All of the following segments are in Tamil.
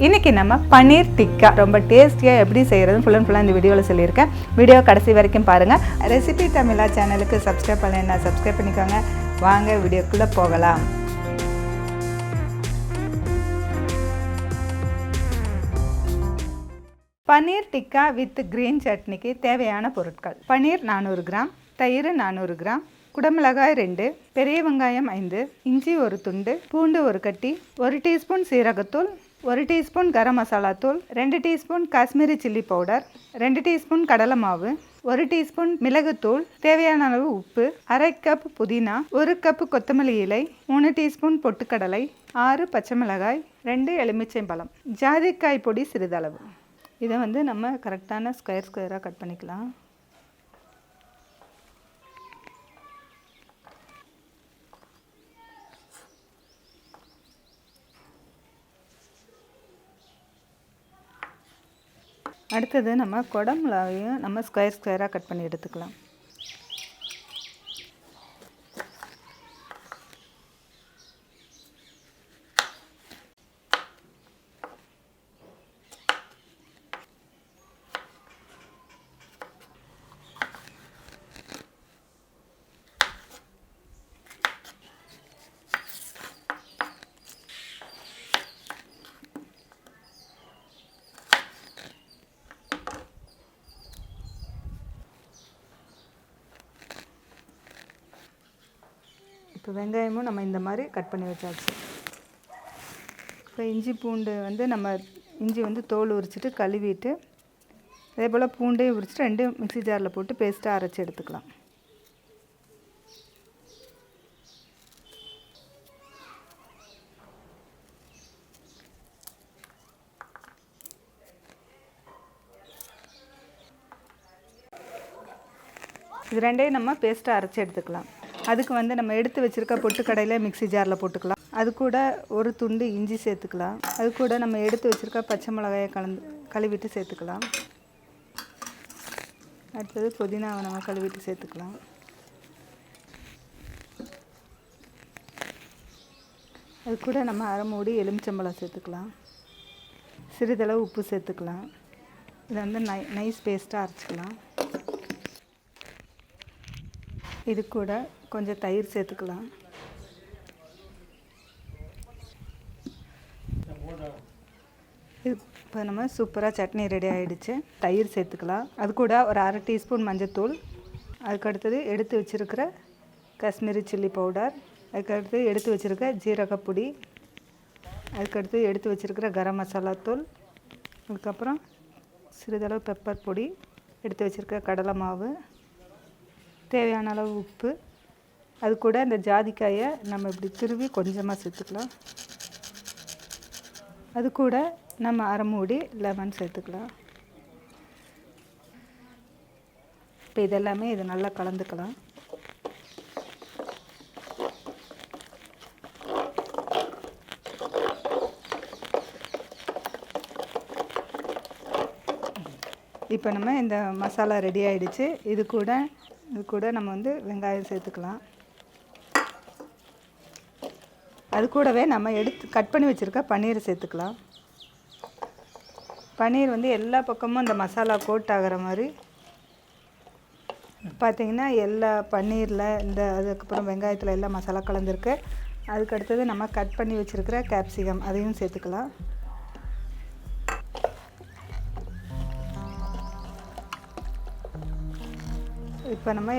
இன்றைக்கி நம்ம பன்னீர் டிக்கா ரொம்ப டேஸ்டியாக எப்படி செய்கிறதுன்னு ஃபுல்லாக இந்த வீடியோவில் சொல்லியிருக்கேன். வீடியோ கடைசி வரைக்கும் பாருங்கள். ரெசிபி தமிழா சேனலுக்கு சப்ஸ்கிரைப் பண்ணலைன்னா சப்ஸ்கிரைப் பண்ணிக்கோங்க. வாங்க வீடியோக்குள்ளே போகலாம். பன்னீர் டிக்கா வித் கிரீன் சட்னிக்கு தேவையான பொருட்கள்: பன்னீர் 400 கிராம், தயிர் 400 கிராம், குடமிளகாய் 2, பெரிய வெங்காயம் 5, இஞ்சி 1 துண்டு, பூண்டு 1 கட்டி, 1 டீஸ்பூன் சீரகத்தூள், 1 டீஸ்பூன் கரம் மசாலா தூள், 2 teaspoon Kashmiri chilli powder, 2 teaspoon கடலை மாவு, 1 டீஸ்பூன் மிளகுத்தூள், தேவையான அளவு உப்பு, அரை கப் புதினா, 1 கப் கொத்தமல்லி இலை, 3 டீஸ்பூன் பொட்டுக்கடலை, 6 பச்சை மிளகாய், 2 எலுமிச்சை பழம், ஜாதிக்காய் பொடி சிறிதளவு. இதை நம்ம கரெக்டான ஸ்கொயராக கட் பண்ணிக்கலாம். அடுத்தது நம்ம குடமிளகாயும் ஸ்கொயராக கட் பண்ணி எடுத்துக்கலாம். இப்போ வெங்காயமும் நம்ம இந்த மாதிரி கட் பண்ணி வச்சாச்சு. இப்போ இஞ்சி பூண்டு நம்ம இஞ்சி தோல் உரிச்சிட்டு கழுவிட்டு, அதே போல் பூண்டையும் உரிச்சிட்டு 2 மிக்ஸி ஜாரில் போட்டு பேஸ்ட்டாக அரைச்சி எடுத்துக்கலாம். இது 2ஐயும் நம்ம பேஸ்ட்டாக அரைச்சி எடுத்துக்கலாம். அதுக்கு நம்ம எடுத்து வச்சுருக்க பொட்டுக்கடையில் மிக்ஸி ஜாரில் போட்டுக்கலாம். அது கூட ஒரு துண்டு இஞ்சி சேர்த்துக்கலாம். அது கூட நம்ம எடுத்து வச்சுருக்க பச்சை மிளகாயை கழுவிட்டு சேர்த்துக்கலாம். அடுத்தது புதினாவை நம்ம கழுவிட்டு சேர்த்துக்கலாம். அது கூட நம்ம அரை மூடி எலுமிச்சம்பழம் சேர்த்துக்கலாம். சிறிதளவு உப்பு சேர்த்துக்கலாம். இதை நைஸ் பேஸ்ட்டாக அரைச்சிக்கலாம். இது கூட கொஞ்சம் தயிர் சேர்த்துக்கலாம். இப்போ நம்ம சூப்பராக சட்னி ரெடி ஆகிடுச்சு. தயிர் சேர்த்துக்கலாம். அது கூட ஒரு அரை டீஸ்பூன் மஞ்சத்தூள், அதுக்கடுத்தது எடுத்து வச்சுருக்கிற காஷ்மீரி சில்லி பவுடர், அதுக்கடுத்து எடுத்து வச்சுருக்க ஜீரகப்பொடி, அதுக்கடுத்து எடுத்து வச்சுருக்கிற கரம் மசாலா தூள், அதுக்கப்புறம் சிறிதளவு பெப்பர் பொடி, எடுத்து வச்சுருக்க கடலை மாவு, தேவையான அளவு உப்பு, அது கூட இந்த ஜாதிக்காயை நம்ம இப்படி திருவி கொஞ்சமாக சேர்த்துக்கலாம். அது கூட நம்ம அரை மூடி லெமன் சேர்த்துக்கலாம். இப்போ இதெல்லாமே இது நல்லா கலந்துக்கலாம். இப்போ நம்ம இந்த மசாலா ரெடி ஆகிடுச்சு. இது கூட நம்ம வெங்காயம் சேர்த்துக்கலாம். அது கூடவே நம்ம எடுத்து கட் பண்ணி வச்சுருக்க பன்னீரை சேர்த்துக்கலாம். பன்னீர் எல்லா பக்கமும் அந்த மசாலா கோட் ஆகிற மாதிரி பார்த்திங்கன்னா எல்லா பன்னீரில் அதுக்கப்புறம் வெங்காயத்தில் எல்லாம் மசாலா கலந்துருக்கு. அதுக்கடுத்தது நம்ம கட் பண்ணி வச்சுருக்கிற கேப்சிகம் அதையும் சேர்த்துக்கலாம். இப்போ நம்ம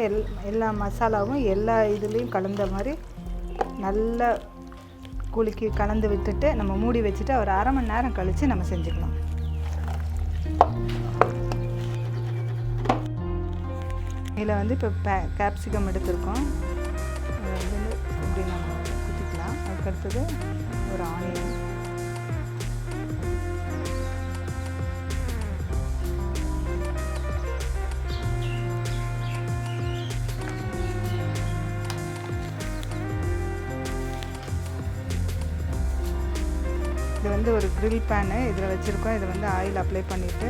எல்லா மசாலாவும் எல்லா இதுலேயும் கலந்த மாதிரி நல்லா குலுக்கி கலந்து விட்டுட்டு நம்ம மூடி வச்சுட்டு ஒரு அரை மணி நேரம் கழித்து நம்ம செஞ்சுக்கலாம். இதில் இப்போ கேப்சிகம் எடுத்துருக்கோம். அதை இப்படி நம்ம குத்திக்கலாம். அதுக்கடுத்தது ஒரு ஆனியன், இது ஒரு grill பேனு இதில் வச்சுருக்கோம். இதை ஆயில் அப்ளை பண்ணிவிட்டு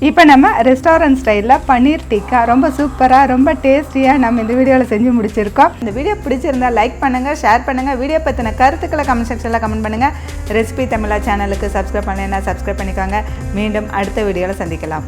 இப்போ நம்ம ரெஸ்டாரண்ட் ஸ்டைலில் பன்னீர் டிக்கா ரொம்ப சூப்பராக ரொம்ப டேஸ்டியாக நம்ம இந்த வீடியோவில் செஞ்சு முடிச்சிருக்கோம். இந்த வீடியோ பிடிச்சிருந்தா லைக் பண்ணுங்கள், ஷேர் பண்ணுங்கள். வீடியோ பற்றின கருத்துக்களை கமெண்ட் செக்ஷனில் கமெண்ட் பண்ணுங்கள். ரெசிபி தமிழா சேனலுக்கு சப்ஸ்கிரைப் பண்ணலைன்னா சப்ஸ்கிரைப் பண்ணிக்கோங்க. மீண்டும் அடுத்த வீடியோவில் சந்திக்கலாம்.